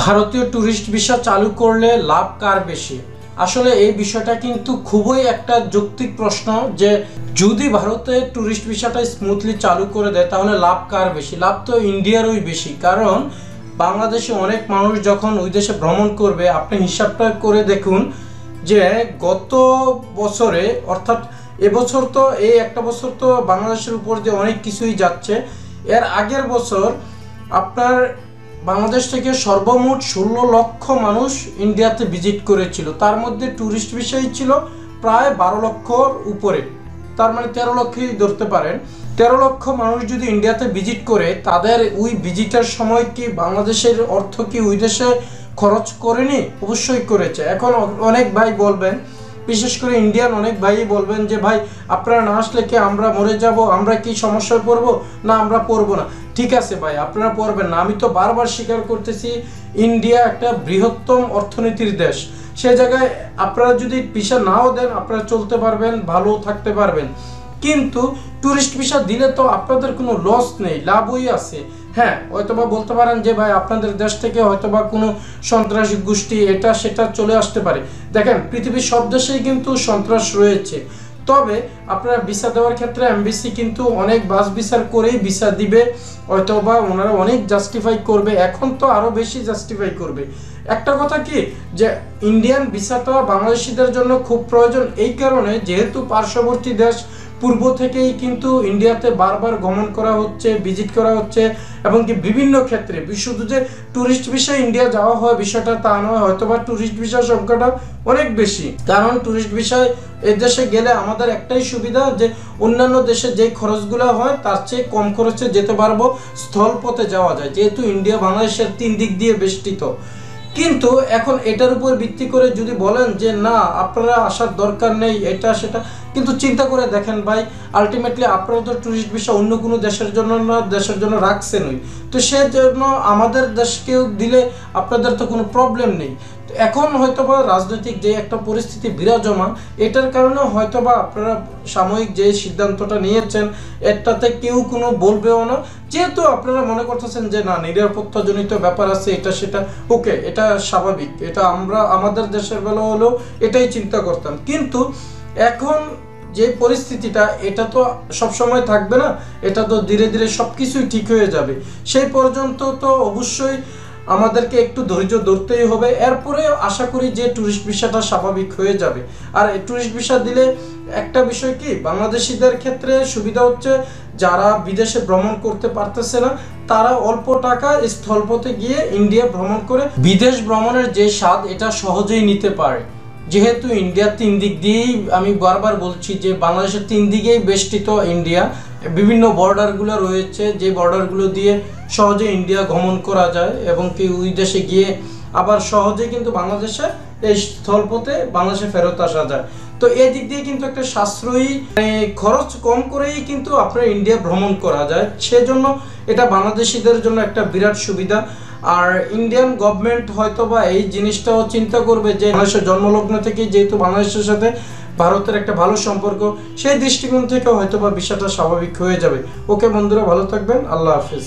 ভারতীয় tourist visa চালু করলে লাভ কার বেশি? আসলে এই বিষয়টা কিন্তু খুবই একটা যৌক্তিক প্রশ্ন যে যদি ভারতে ট্যুরিস্ট ভিসাটা স্মুথলি চালু করে দেয় তাহলে লাভ কার বেশি? লাভ তো ইন্ডিয়ারই বেশি, কারণ বাংলাদেশে অনেক মানুষ যখন ওই দেশে ভ্রমণ করবে, আপনি হিসাবটা করে দেখুন যে গত বছরে অর্থাৎ এবছর তো এই একটা বছর তো বাংলাদেশের উপর দিয়ে অনেক কিছুই যাচ্ছে, এর আগের বছর আপনার বাংলাদেশ থেকে সর্বমোট 16 লক্ষ মানুষ ইন্ডিয়াতে ভিজিট করেছিল। তার মধ্যে ট্যুরিস্ট ভিসাই ছিল প্রায় 12 লক্ষর উপরে, তার মানে 13 লক্ষই ধরতে পারেন। 13 লক্ষ মানুষ যদি ইন্ডিয়াতে ভিজিট করে, তাদের ওই ভিজিটের সময় কি বাংলাদেশের অর্থ কি ওই দেশে খরচ করেনি? অবশ্যই করেছে। এখন অনেক ভাই বলবেন, বিশেষ করে ইন্ডিয়ান অনেক ভাই বলবেন যে ভাই আপনারা না আসলে কি আমরা মরে যাব, আমরা কি সমস্যায় পড়বো? না, আমরা পড়বো না। ঠিক আছে ভাই, আপনারা পড়বেন না, আমি তো বারবার স্বীকার করতেছি ইন্ডিয়া একটা বৃহত্তম অর্থনীতির দেশ। সে জায়গায় আপনারা যদি ভিসা নাও দেন আপনারা চলতে পারবেন, ভালো থাকতে পারবেন, কিন্তু ট্যুরিস্ট ভিসা দিলে তো আপনাদের কোনো লস নেই, লাভই আছে। হ্যাঁ, হয়তোবা বলতে পারেন যে ভাই আপনাদের দেশ থেকে হয়তোবা কোনো সন্ত্রাসী গোষ্ঠী এটা সেটা চলে আসতে পারে। দেখেন, পৃথিবীর সব দেশেই কিন্তু সন্ত্রাস রয়েছে, তবে আপনারা ভিসা দেওয়ার ক্ষেত্রে এমবিসি কিন্তু অনেক বাস বিচার করেই ভিসা দিবে, হয়তোবা ওনারা অনেক জাস্টিফাই করবে, এখন তো আরও বেশি জাস্টিফাই করবে। একটা কথা কি যে ইন্ডিয়ান ভিসাটা বাংলাদেশিদের জন্য খুব প্রয়োজন, এই কারণে যেহেতু পার্শ্ববর্তী দেশ, পূর্ব থেকেই কিন্তু ইন্ডিয়াতে বারবার গমন করা হচ্ছে, ভিজিট করা হচ্ছে, এবং কি বিভিন্ন ক্ষেত্রে শুধু যে ট্যুরিস্ট ভিসা ইন্ডিয়া যাওয়া হয় বিষয়টা তা নয়, হয়তোবা ট্যুরিস্ট ভিসার সংখ্যাটা অনেক বেশি। কারণ ট্যুরিস্ট ভিসায় এই দেশে গেলে আমাদের একটাই সুবিধা যে অন্যান্য দেশে যেই খরচগুলো হয় তার চেয়ে কম খরচে যেতে পারবো, স্থলপথে যাওয়া যায়, যেহেতু ইন্ডিয়া বাংলাদেশের 3 দিক দিয়ে বেষ্টিত। কিন্তু এখন এটার উপর ভিত্তি করে যদি বলেন যে না আপনারা আসার দরকার নেই এটা সেটা, কিন্তু চিন্তা করে দেখেন ভাই, আলটিমেটলি আপনারা তো ট্যুরিস্ট ভিসা অন্য কোনো দেশের জন্য না, দেশের জন্য রাখছেনই, তো সেজন্য আমাদের দেশকেও দিলে আপনাদের তো কোনো প্রবলেম নেই। এখন হয়তোবা রাজনৈতিক যে একটা পরিস্থিতি বিরাজমান, এটার কারণে হয়তোবা আপনারা সাময়িক যে সিদ্ধান্তটা নিয়েছেন এটাতে কেউ কোনো বলবেও না, যেহেতু আপনারা মনে করতেছেন যে না নিরাপত্তাজনিত ব্যাপার আছে এটা সেটা, ওকে, এটা স্বাভাবিক, এটা আমরা আমাদের দেশের বেলা হলেও এটাই চিন্তা করতাম। কিন্তু এখন যে পরিস্থিতিটা এটা তো সবসময় থাকবে না, এটা তো ধীরে ধীরে সব কিছুই ঠিক হয়ে যাবে, সেই পর্যন্ত তো অবশ্যই আমাদেরকে একটু ধৈর্য ধরতেই হবে। এরপরে আশা করি যে ট্যুরিস্ট ভিসাটা স্বাভাবিক হয়ে যাবে। আর ট্যুরিস্ট ভিসা দিলে একটা বিষয় কি, বাংলাদেশিদের ক্ষেত্রে সুবিধা হচ্ছে যারা বিদেশে ভ্রমণ করতে পারতেছে না তারা অল্প টাকা স্থলপথে গিয়ে ইন্ডিয়া ভ্রমণ করে বিদেশ ভ্রমণের যে স্বাদ এটা সহজেই নিতে পারে। যেহেতু ইন্ডিয়া 3 দিক দিয়েই, আমি বারবার বলছি যে বাংলাদেশের 3 দিকেই বেষ্টিত ইন্ডিয়া, বিভিন্ন বর্ডারগুলো রয়েছে যে বর্ডারগুলো দিয়ে সহজে ইন্ডিয়া গমন করা যায়, এবং কি ওই দেশে গিয়ে আবার সহজে কিন্তু বাংলাদেশে এই স্থলপথে বাংলাদেশে ফেরত আসা যায়। তো এই দিক দিয়ে কিন্তু একটা সাশ্রয়ী, খরচ কম করেই কিন্তু আপনার ইন্ডিয়া ভ্রমণ করা যায়, সেজন্য এটা বাংলাদেশিদের জন্য একটা বিরাট সুবিধা। আর ইন্ডিয়ান গভর্নমেন্ট হয়তোবা এই জিনিসটাও চিন্তা করবে যে বাংলাদেশের জন্মলগ্ন থেকে যেহেতু বাংলাদেশের সাথে ভারতের একটা ভালো সম্পর্ক, সেই দৃষ্টিকোণ থেকে হয়তোবা বিষয়টা স্বাভাবিক হয়ে যাবে। ওকে বন্ধুরা, ভালো থাকবেন, আল্লাহ হাফিজ।